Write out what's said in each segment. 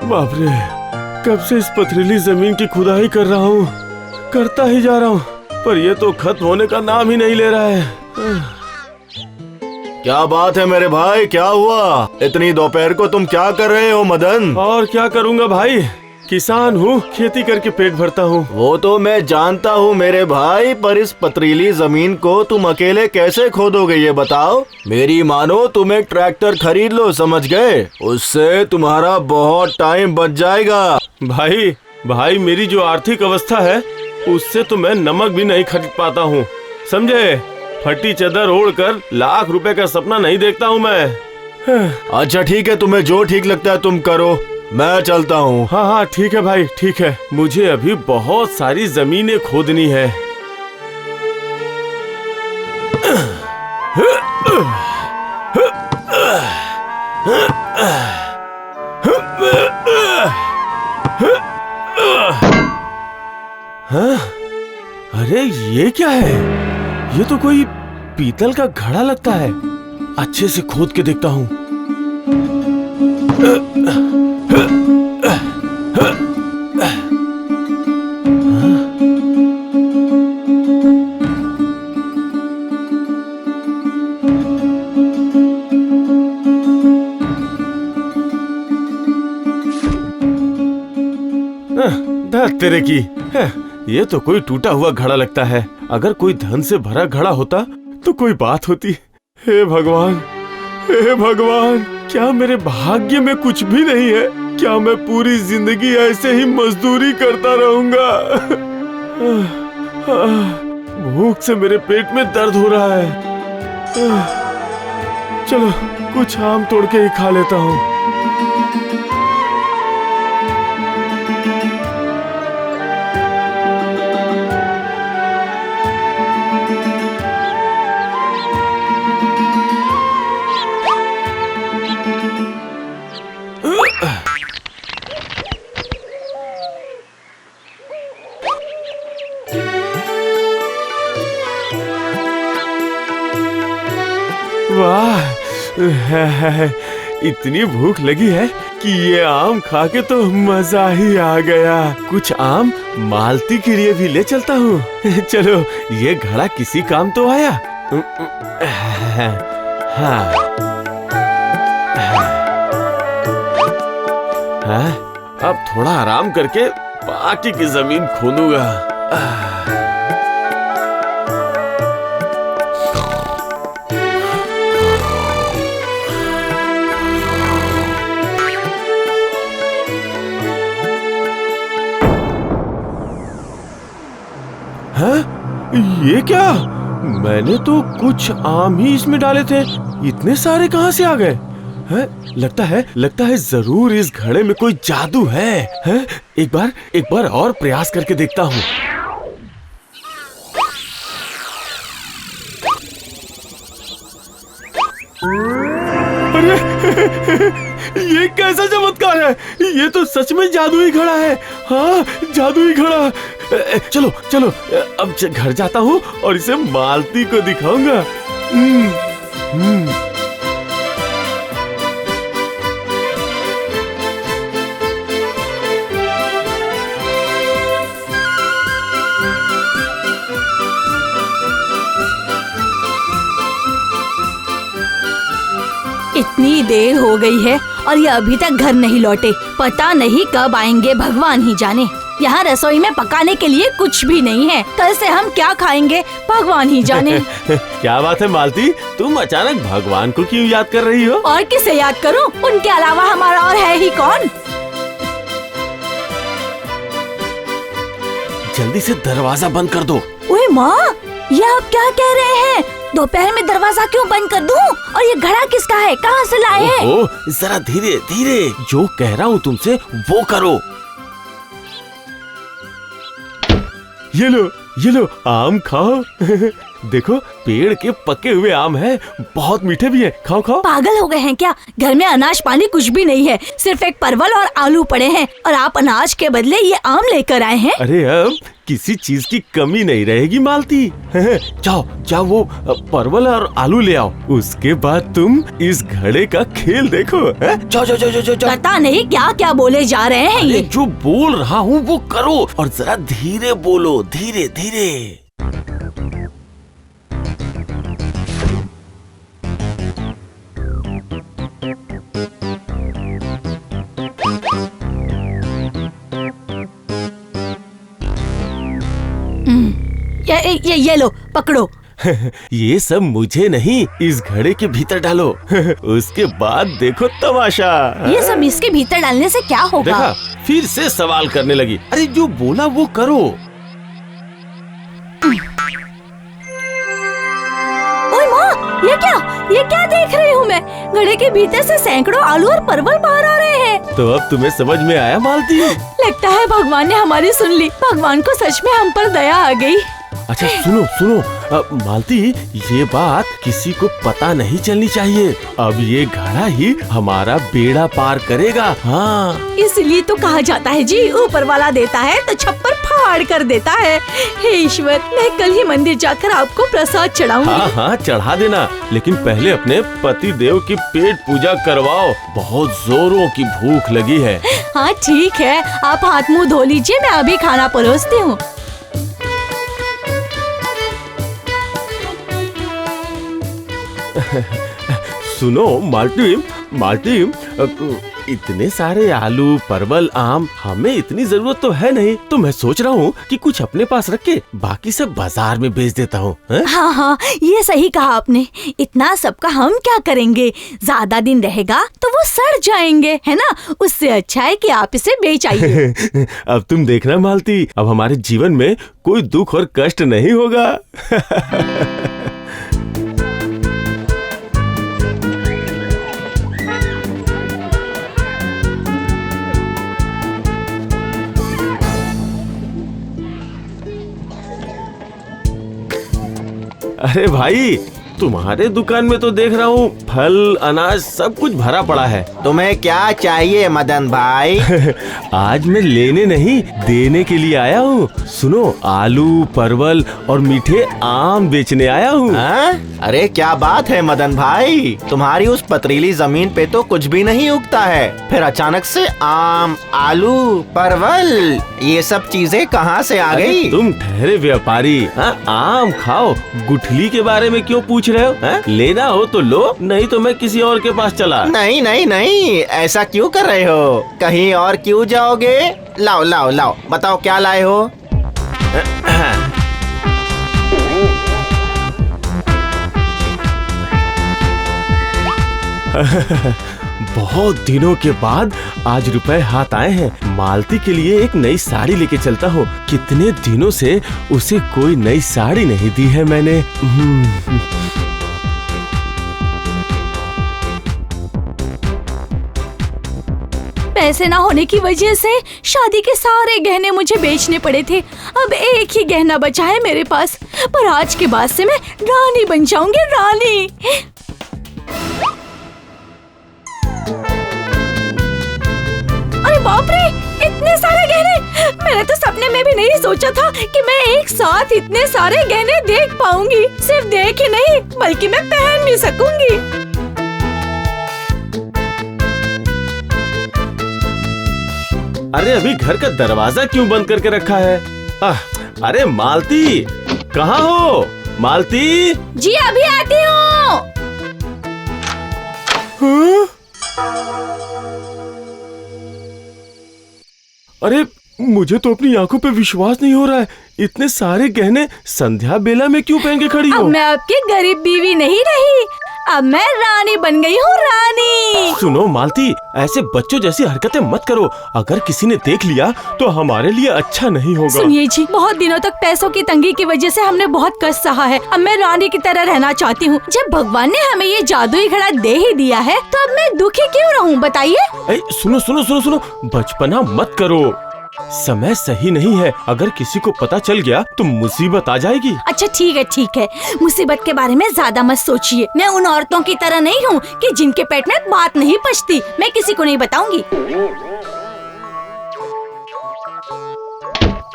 बाप रे, कब से इस पथरीली जमीन की खुदाई कर रहा हूँ, करता ही जा रहा हूँ, पर ये तो खत्म होने का नाम ही नहीं ले रहा है। क्या बात है मेरे भाई, क्या हुआ? इतनी दोपहर को तुम क्या कर रहे हो मदन? और क्या करूँगा भाई, किसान हूँ, खेती करके पेट भरता हूँ। वो तो मैं जानता हूँ मेरे भाई, पर इस पथरीली जमीन को तुम अकेले कैसे खोदोगे ये बताओ। मेरी मानो तुम एक ट्रैक्टर खरीद लो, समझ गए? उससे तुम्हारा बहुत टाइम बच जाएगा। भाई मेरी जो आर्थिक अवस्था है उससे तो मैं नमक भी नहीं खरीद पाता हूँ, समझे? फटी चादर ओढ़कर लाख रुपए का सपना नहीं देखता हूँ मैं। अच्छा ठीक है, तुम्हें जो ठीक लगता है तुम करो, मैं चलता हूँ। हाँ ठीक है भाई, ठीक है। मुझे अभी बहुत सारी जमीनें खोदनी है। हाँ? अरे ये क्या है? ये तो कोई पीतल का घड़ा लगता है। अच्छे से खोद के देखता हूँ। तेरे की, ये तो कोई टूटा हुआ घड़ा लगता है। अगर कोई धन से भरा घड़ा होता तो कोई बात होती। हे भगवान, हे भगवान, क्या मेरे भाग्य में कुछ भी नहीं है? क्या मैं पूरी जिंदगी ऐसे ही मजदूरी करता रहूंगा? भूख से मेरे पेट में दर्द हो रहा है। चलो कुछ आम तोड़ के ही खा लेता हूँ। वाह, इतनी भूख लगी है कि ये आम खा के तो मजा ही आ गया। कुछ आम मालती के लिए भी ले चलता हूँ। चलो, ये घड़ा किसी काम तो आया। हाँ, अब थोड़ा आराम करके बाकी की जमीन खोदूंगा। ये क्या? मैंने तो कुछ आम ही इसमें डाले थे, इतने सारे कहाँ से आ गए? लगता है जरूर इस घड़े में कोई जादू है। एक बार और प्रयास करके देखता हूँ। अरे ये कैसा चमत्कार है? ये तो सच में जादुई घड़ा है। हाँ, जादुई घड़ा। चलो अब घर जाता हूँ और इसे मालती को दिखाऊंगा। इतनी देर हो गई है और ये अभी तक घर नहीं लौटे। पता नहीं कब आएंगे, भगवान ही जाने। यहाँ रसोई में पकाने के लिए कुछ भी नहीं है। कल से हम क्या खाएंगे, भगवान ही जाने। क्या बात है मालती, तुम अचानक भगवान को क्यों याद कर रही हो? और किसे याद करूं? उनके अलावा हमारा और है ही कौन? जल्दी से दरवाजा बंद कर दो। ओए माँ, ये आप क्या कह रहे हैं? दोपहर में दरवाजा क्यों बंद कर दूं? और ये घड़ा किसका है? कहाँ से लाए हैं? जरा धीरे धीरे, जो कह रहा हूँ तुमसे वो करो। ये लो आम खाओ। देखो पेड़ के पके हुए आम हैं, बहुत मीठे भी हैं। खाओ खाओ। पागल हो गए हैं क्या? घर में अनाज पानी कुछ भी नहीं है, सिर्फ एक परवल और आलू पड़े हैं और आप अनाज के बदले ये आम लेकर आए हैं। अरे अब किसी चीज की कमी नहीं रहेगी मालती। जाओ जाओ वो परवल और आलू ले आओ, उसके बाद तुम इस घड़े का खेल देखो। जाओ जाओ जाओ जाओ जाओ। पता नहीं क्या क्या बोले जा रहे हैं ये। जो बोल रहा हूँ वो करो और जरा धीरे बोलो, धीरे धीरे। ये लो पकड़ो। ये सब मुझे नहीं, इस घड़े के भीतर डालो। उसके बाद देखो तमाशा। ये सब इसके भीतर डालने से क्या होगा? देखा, फिर से सवाल करने लगी। अरे जो बोला वो करो। ओए माँ, ये क्या देख रही हूँ मैं? घड़े के भीतर से सैकड़ों आलू और परवल बाहर आ रहे हैं। तो अब तुम्हें समझ में आया मालती? लगता है भगवान ने हमारी सुन ली। भगवान को सच में हम पर दया आ गई। अच्छा सुनो सुनो मालती, ये बात किसी को पता नहीं चलनी चाहिए। अब ये घड़ा ही हमारा बेड़ा पार करेगा। हाँ, इसलिए तो कहा जाता है जी, ऊपर वाला देता है तो छप्पर फाड़ कर देता है। हे ईश्वर, मैं कल ही मंदिर जाकर आपको प्रसाद चढ़ाऊंगी। हाँ हाँ चढ़ा देना, लेकिन पहले अपने पति देव की पेट पूजा करवाओ। बहुत जोरों की भूख लगी है। हाँ ठीक है, आप हाथ मुंह धो लीजिए, मैं अभी खाना परोसती हूँ। सुनो मालती, मालती, इतने सारे आलू परवल आम हमें इतनी जरूरत तो है नहीं, तो मैं सोच रहा हूँ कि कुछ अपने पास रख के बाकी सब बाजार में बेच देता हूँ। हाँ हाँ, ये सही कहा आपने। इतना सबका हम क्या करेंगे? ज्यादा दिन रहेगा तो वो सड़ जाएंगे, है ना? उससे अच्छा है कि आप इसे बेच आइए। अब तुम देखना मालती, अब हमारे जीवन में कोई दुख और कष्ट नहीं होगा। अरे भाई, तुम्हारे दुकान में तो देख रहा हूँ फल अनाज सब कुछ भरा पड़ा है। तुम्हें क्या चाहिए मदन भाई? आज मैं लेने नहीं देने के लिए आया हूँ। सुनो, आलू परवल और मीठे आम बेचने आया हूँ। अरे क्या बात है मदन भाई, तुम्हारी उस पथरीली जमीन पे तो कुछ भी नहीं उगता है, फिर अचानक से आम आलू परवल ये सब चीजें कहाँ से आ गई? तुम ठहरे व्यापारी, आम खाओ, गुठली के बारे में क्यों पूछ रहे हो? लेना हो तो लो, नहीं तो मैं किसी और के पास चला। नहीं नहीं नहीं, ऐसा क्यों कर रहे हो? कहीं और क्यों जाओगे? लाओ लाओ लाओ, बताओ क्या लाए हो? बहुत दिनों के बाद आज रुपए हाथ आए हैं। मालती के लिए एक नई साड़ी लेके चलता हूँ। कितने दिनों से उसे कोई नई साड़ी नहीं दी है मैंने। पैसे ना होने की वजह से शादी के सारे गहने मुझे बेचने पड़े थे। अब एक ही गहना बचा है मेरे पास, पर आज के बाद से मैं रानी बन जाऊंगी, रानी। अरे बाप रे, इतने सारे गहने! मैंने तो सपने में भी नहीं सोचा था कि मैं एक साथ इतने सारे गहने देख पाऊंगी। सिर्फ देख ही नहीं, बल्कि मैं पहन भी सकूंगी। अरे अभी घर का दरवाजा क्यों बंद करके रखा है? अरे मालती, कहाँ हो मालती? जी अभी आती हूँ। अरे मुझे तो अपनी आंखों पे विश्वास नहीं हो रहा है। इतने सारे गहने संध्या बेला में क्यों पहन के खड़ी हो? अब मैं आपकी गरीब बीवी नहीं रही, अब मैं रानी बन गई हूँ, रानी। सुनो मालती, ऐसे बच्चों जैसी हरकतें मत करो। अगर किसी ने देख लिया तो हमारे लिए अच्छा नहीं होगा। सुनिए जी, बहुत दिनों तक पैसों की तंगी की वजह से हमने बहुत कष्ट सहा है। अब मैं रानी की तरह रहना चाहती हूँ। जब भगवान ने हमें ये जादुई घड़ा दे ही दिया है तो अब मैं दुखी क्यों रहूँ, बताइए? सुनो सुनो सुनो सुनो, बचपना मत करो। समय सही नहीं है, अगर किसी को पता चल गया तो मुसीबत आ जाएगी। अच्छा ठीक है, मुसीबत के बारे में ज्यादा मत सोचिए। मैं उन औरतों की तरह नहीं हूँ कि जिनके पेट में बात नहीं पचती। मैं किसी को नहीं बताऊंगी।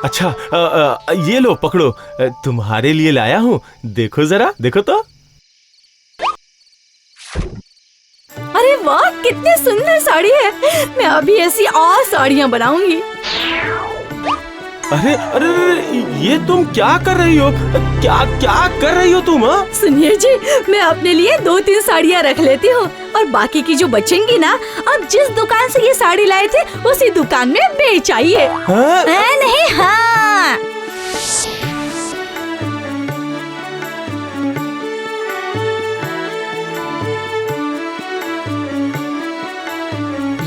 अच्छा ये लो पकड़ो, तुम्हारे लिए लाया हूँ, देखो जरा, देखो तो। अरे वाह, कितनी सुंदर साड़ी है। मैं अभी ऐसी और साड़ियाँ बनाऊंगी। अरे अरे अरे, ये तुम क्या कर रही हो? क्या क्या कर रही हो तुम? हाँ? सुनिए जी, मैं अपने लिए 2-3 साड़ियाँ रख लेती हूँ और बाकी की जो बचेंगी ना, अब जिस दुकान से ये साड़ी लाए थे उसी दुकान में बेच आइए। हाँ? नहीं, हाँ।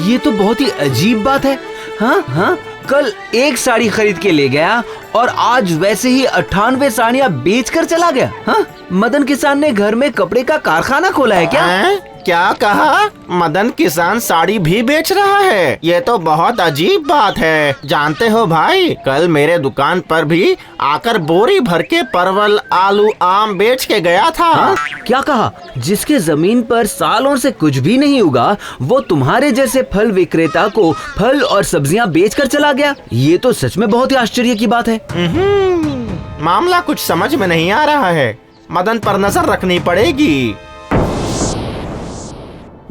ये तो बहुत ही अजीब बात है। हाँ हाँ, कल एक साड़ी खरीद के ले गया और आज वैसे ही 98 साड़ियाँ बेच कर चला गया। हाँ, मदन किसान ने घर में कपड़े का कारखाना खोला है क्या? क्या कहा? मदन किसान साड़ी भी बेच रहा है? ये तो बहुत अजीब बात है। जानते हो भाई, कल मेरे दुकान पर भी आकर बोरी भर के परवल, आलू, आम बेच के गया था। हाँ? क्या कहा? जिसके जमीन पर सालों से कुछ भी नहीं उगा, वो तुम्हारे जैसे फल विक्रेता को फल और सब्जियां बेच कर चला गया? ये तो सच में बहुत ही आश्चर्य की बात है। मामला कुछ समझ में नहीं आ रहा है। मदन पर नजर रखनी पड़ेगी।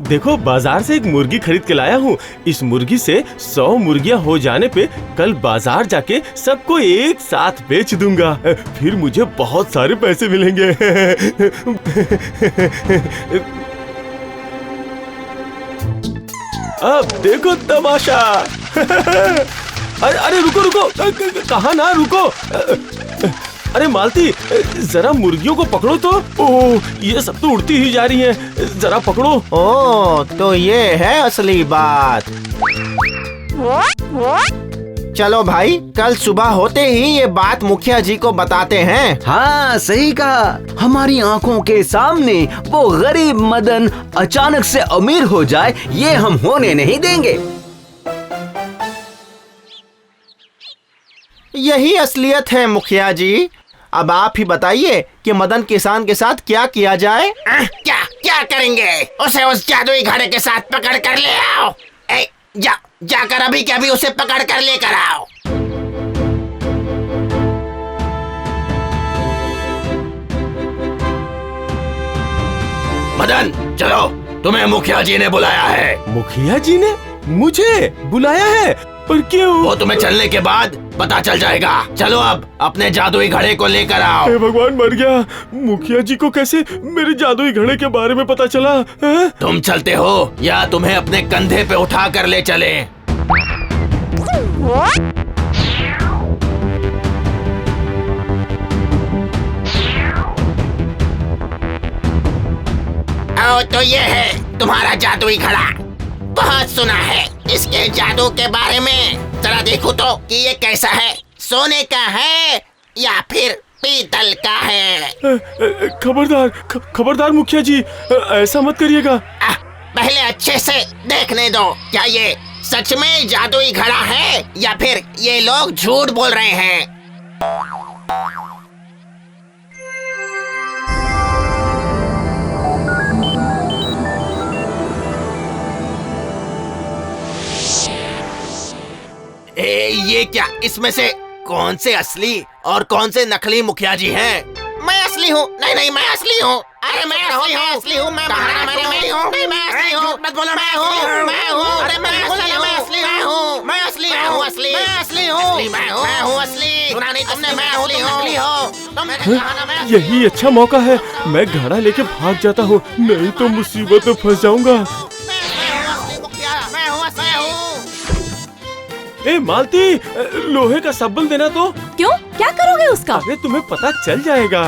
देखो, बाजार से एक मुर्गी खरीद के लाया हूँ। इस मुर्गी से 100 मुर्गियाँ हो जाने पे कल बाजार जाके सबको एक साथ बेच दूंगा। फिर मुझे बहुत सारे पैसे मिलेंगे। अब देखो तमाशा। अरे अरे रुको रुको, कहाँ ना रुको। अरे मालती, जरा मुर्गियों को पकड़ो तो। ओह, ये सब तो उड़ती ही जा रही हैं। जरा पकड़ो। ओह, तो ये है असली बात। चलो भाई, कल सुबह होते ही ये बात मुखिया जी को बताते हैं। हाँ, सही कहा। हमारी आंखों के सामने वो गरीब मदन अचानक से अमीर हो जाए, ये हम होने नहीं देंगे। यही असलियत है मुखिया जी। अब आप ही बताइए कि मदन किसान के साथ क्या किया जाए। क्या क्या करेंगे? उसे उस जादुई घड़े के साथ पकड़ कर ले आओ। जाकर अभी के अभी उसे पकड़ कर लेकर आओ। मदन, चलो, तुम्हें मुखिया जी ने बुलाया है। मुखिया जी ने मुझे बुलाया है? पर क्यों? वो तुम्हें चलने के बाद पता चल जाएगा। चलो अब अपने जादुई घड़े को लेकर आओ। हे भगवान, मर गया। मुखिया जी को कैसे मेरे जादुई घड़े के बारे में पता चला? है? तुम चलते हो या तुम्हें अपने कंधे पे उठा कर ले चले? ओ, तो ये है तुम्हारा जादुई घड़ा। बहुत सुना है इसके जादू के बारे में। जरा देखो तो कि ये कैसा है, सोने का है या फिर पीतल का है। खबरदार, खबरदार मुखिया जी, ऐसा मत करिएगा। पहले अच्छे से देखने दो, क्या ये सच में जादुई घड़ा है या फिर ये लोग झूठ बोल रहे हैं। ये क्या, इसमें से कौन से असली और कौन से नकली मुखिया जी हैं? मैं असली हूँ। नहीं नहीं, मैं असली हूँ। अरे मैं असली हूँ। मैं असली हूँ। नहीं, मैं असली हूँ। मत बोलो। मैं हूँ। अरे मैं असली हूँ। मैं असली हूँ। मैं हूँ असली। सुना नहीं तुमने? मैं असली हूँ। यही अच्छा मौका है, मैं घड़ा लेके भाग जाता हूँ, नहीं तो मुसीबत में फंस जाऊंगा। ए मालती, लोहे का सब्बल देना तो। क्यों, क्या करोगे उसका? अरे तुम्हें पता चल जाएगा।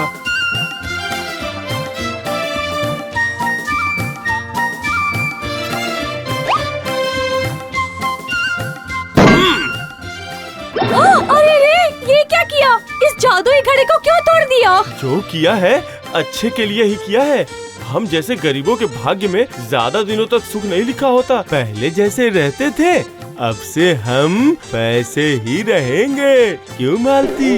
अरे रे, ये क्या किया? इस जादुई घड़े को क्यों तोड़ दिया? जो किया है अच्छे के लिए ही किया है। हम जैसे गरीबों के भाग्य में ज्यादा दिनों तक सुख नहीं लिखा होता। पहले जैसे रहते थे अब से हम पैसे ही रहेंगे, क्यों मालती?